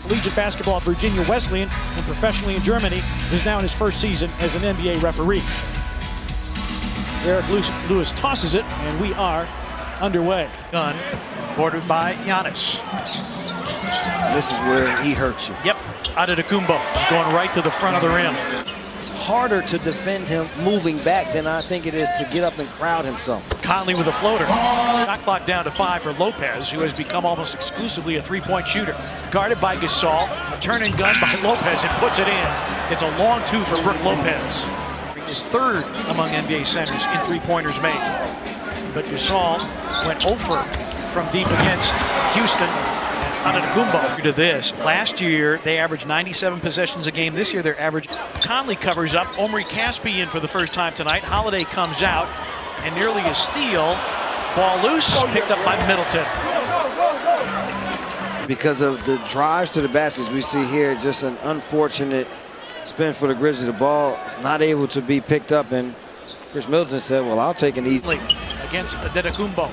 Collegiate basketball at Virginia Wesleyan and professionally in Germany, is now in his first season as an NBA referee. Eric Lewis tosses it, and we are underway. Gun, bordered by Giannis. This is where he hurts you. Yep, Antetokounmpo is going right to the front of the rim. It's harder to defend him moving back than I think it is to get up and crowd himself. Conley with a floater. Shot clock down to 5 for Lopez, who has become almost exclusively a three-point shooter. Guarded by Gasol, a turn and gun by Lopez, and puts it in. It's a long two for Brook Lopez. He's third among NBA centers in three-pointers made. But Gasol went 0 from deep against Houston. Antetokounmpo to this. Last year, they averaged 97 possessions a game. This year, they're average. Conley covers up. Omri Caspian for the first time tonight. Holiday comes out, and nearly a steal. Ball loose, picked up by Middleton. Because of the drives to the baskets we see here, just an unfortunate spin for the Grizzlies. The ball is not able to be picked up, and Chris Middleton said, well, I'll take an easy. Against Antetokounmpo.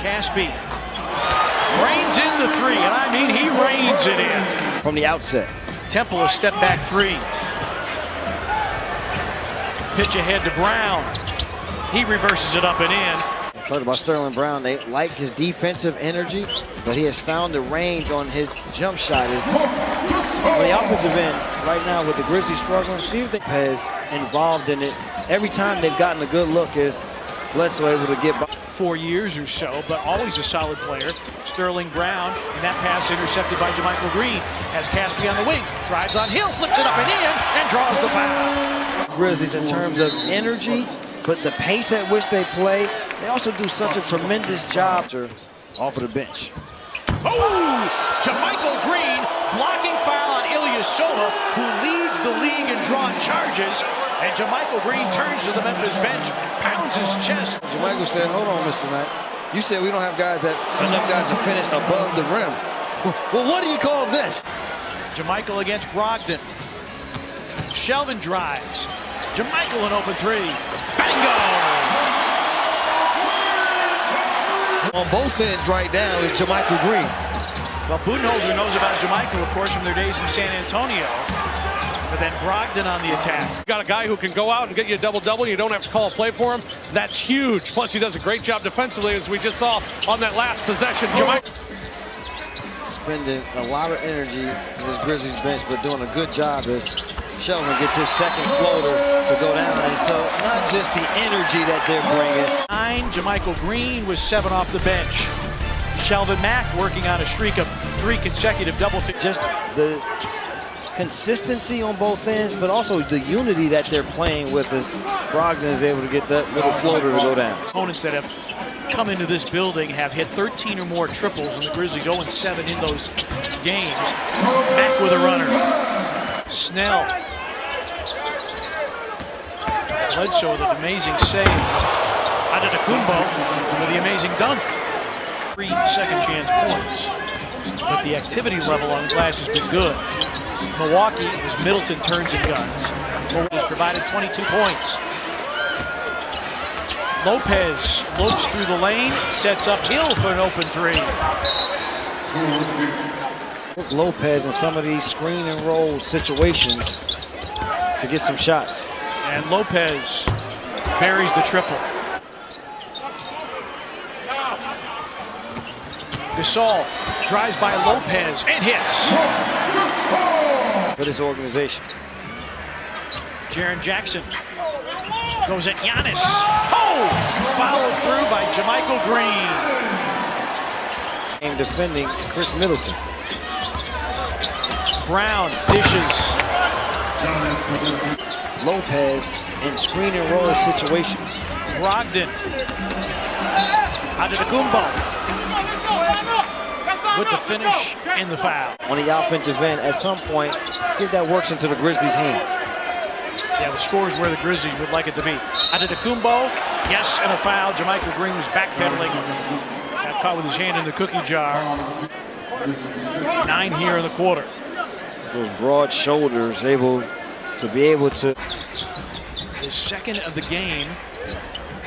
Caspi rains in the three, and I mean he rains it in. From the outset. Temple a step back three. Pitch ahead to Brown. He reverses it up and in. I talked about Sterling Brown. They like his defensive energy, but he has found the range on his jump shot. On the offensive end, right now with the Grizzlies struggling, see if they has involved in it. Every time they've gotten a good look is Bledsoe able to get by. 4 years or so, but always a solid player. Sterling Brown, and that pass intercepted by JaMychal Green. Has Caspi on the wings, drives on Hill, flips it up and in, and draws the foul. Grizzlies in terms of energy, but the pace at which they play, they also do such a tremendous job off of the bench. Oh! JaMychal Green blocking foul on Ilyasova, who leads the league in drawn charges. And JaMychal Green turns to the Memphis bench, pounds his chest. JaMychal said, hold on, Mr. Knight. You said we don't have enough guys to finish above the rim. Well, what do you call this? JaMychal against Brogdon. Shelvin drives. JaMychal an open three. Bingo! On both ends right now is JaMychal Green. Well, Budenholzer knows about JaMychal, of course, from their days in San Antonio. But then Brogdon on the attack. You got a guy who can go out and get you a double-double. You don't have to call a play for him. That's huge. Plus, he does a great job defensively, as we just saw on that last possession. JaMychal spending a lot of energy in this Grizzlies bench, but doing a good job as Shelvin gets his second floater to go down. And so not just the energy that they're bringing. JaMychal Green was 7 off the bench. Shelvin Mack working on a streak of 3 consecutive double. Just the consistency on both ends, but also the unity that they're playing with as Brogdon is able to get that little floater to go down. Opponents that have come into this building have hit 13 or more triples, and the Grizzlies 0-7 in those games. Mack with a runner. Snell. Bledsoe with an amazing save. Antetokounmpo with the amazing dunk. 3 second chance points. But the activity level on glass has been good. Milwaukee, as Middleton turns and guns. Milwaukee has provided 22 points. Lopez lopes through the lane, sets up Hill for an open three. Lopez in some of these screen and roll situations to get some shots. And Lopez buries the triple. Gasol drives by Lopez and hits. For this organization. Jaren Jackson goes at Giannis. Oh! Followed through by JaMychal Green. And defending Chris Middleton. Brown dishes. Lopez in screen and roll situations. Brogdon. Antetokounmpo. With the finish and the foul. On the offensive end, at some point, see if that works into the Grizzlies' hands. Yeah, the score is where the Grizzlies would like it to be. Antetokounmpo, yes, and a foul. JaMychal Green was backpedaling. Got caught with his hand in the cookie jar. 9 here in the quarter. Those broad shoulders able to His second of the game.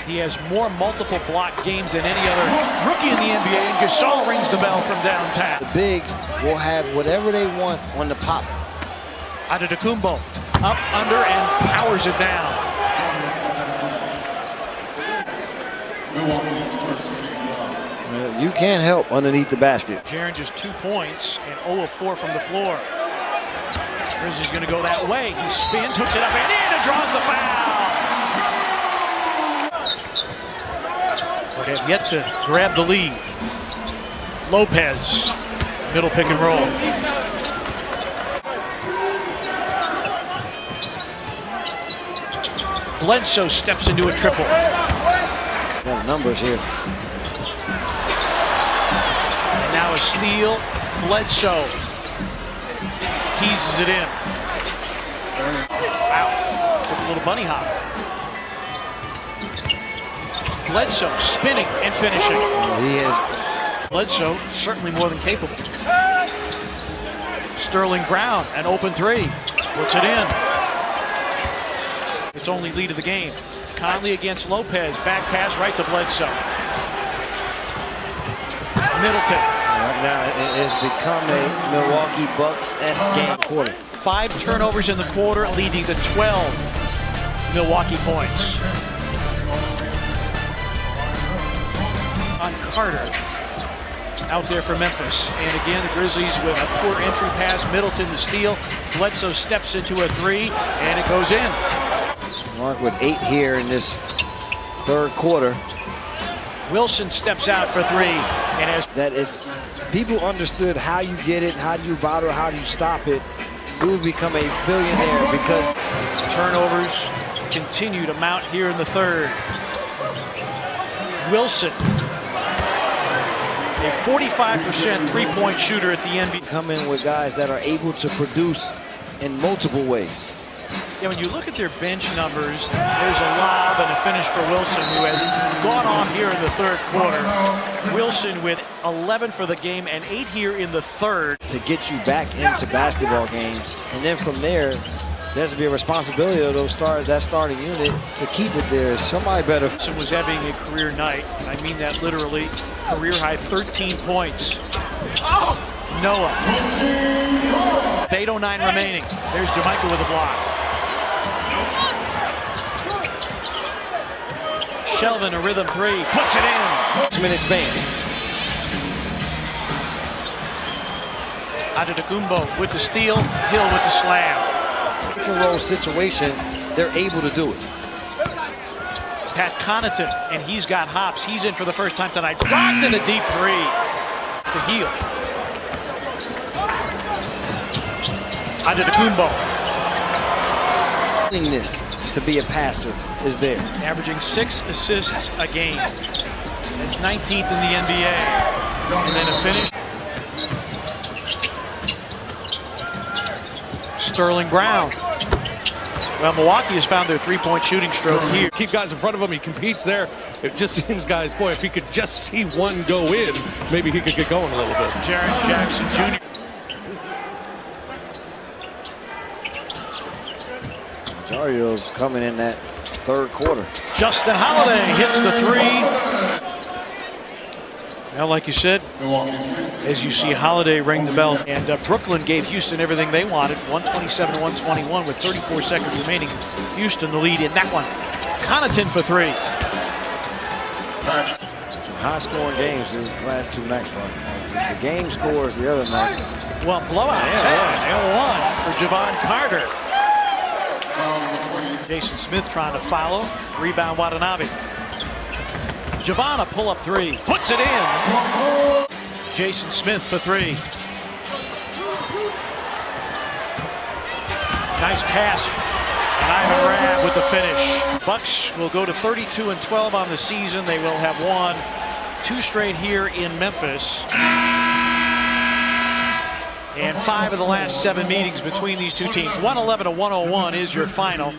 He has more multiple block games than any other rookie in the NBA, and Gasol rings the bell from downtown. The bigs will have whatever they want on the pop. Antetokounmpo up, under, and powers it down. You can't help underneath the basket. Jaren just 2 points and 0 of 4 from the floor. Grizzlies going to go that way. He spins, hooks it up and in, and draws the foul. But have yet to grab the lead. Lopez, middle pick and roll. Bledsoe steps into a triple. Got numbers here. And now a steal. Bledsoe teases it in. Wow, took a little bunny hop. Bledsoe spinning and finishing. He is. Bledsoe certainly more than capable. Sterling Brown, an open three, puts it in. Its only lead of the game. Conley against Lopez, back pass right to Bledsoe. Middleton. Right now it has become a Milwaukee Bucks-esque game quarter. 5 turnovers in the quarter, leading to 12 Milwaukee points. On Carter, out there for Memphis. And again, the Grizzlies with a poor entry pass. Middleton the steal. Bledsoe steps into a 3, and it goes in. Mark with 8 here in this third quarter. Wilson steps out for 3, and as That if people understood how you get it, how do you bottle, how do you stop it, you would become a billionaire, because turnovers continue to mount here in the third. Wilson, a 45% three-point shooter at the NBA. come in with guys that are able to produce in multiple ways. Yeah, when you look at their bench numbers, there's a lob and a finish for Wilson, who has gone off here in the third quarter. Wilson with 11 for the game and 8 here in the third. To get you back into basketball games, and then from there, there's to be a responsibility of that starting unit to keep it there. Somebody better. Wilson was having a career night, and I mean that literally. Career high 13 points. Noah. 8:09 remaining. There's Jamaica with a block. Shelvin, a rhythm 3, puts it in. 6-minute span. Antetokounmpo with the steal, Hill with the slam. Pick and roll situations, they're able to do it. Pat Connaughton, and he's got hops. He's in for the first time tonight. Dropped in a deep 3. The heel. Antetokounmpo. Willingness to be a passer is there. Averaging 6 assists a game. That's 19th in the NBA. And then a finish. Sterling Brown. Well, Milwaukee has found their three-point shooting stroke here. Keep guys in front of him. He competes there. It just seems, guys, boy, if he could just see one go in, maybe he could get going a little bit. Jaren Jackson Jr. Mario's coming in that third quarter. Justin Holiday hits the 3. Now, like you said, as you see Holiday ring the bell, and Brooklyn gave Houston everything they wanted, 127-121 with 34 seconds remaining. Houston the lead in that one. Connaughton for 3. Some high-scoring games these last 2 nights. The game scores the other night. Well, blowout 10-1 for Javon Carter. Jason Smith trying to follow. Rebound Watanabe. Javon, a pull-up 3. Puts it in. Jason Smith for 3. Nice pass. And Ivan Rabb with the finish. Bucks will go to 32-12 on the season. They will have won 2 straight here in Memphis. And 5 of the last 7 meetings between these two teams. 111-101 is your final.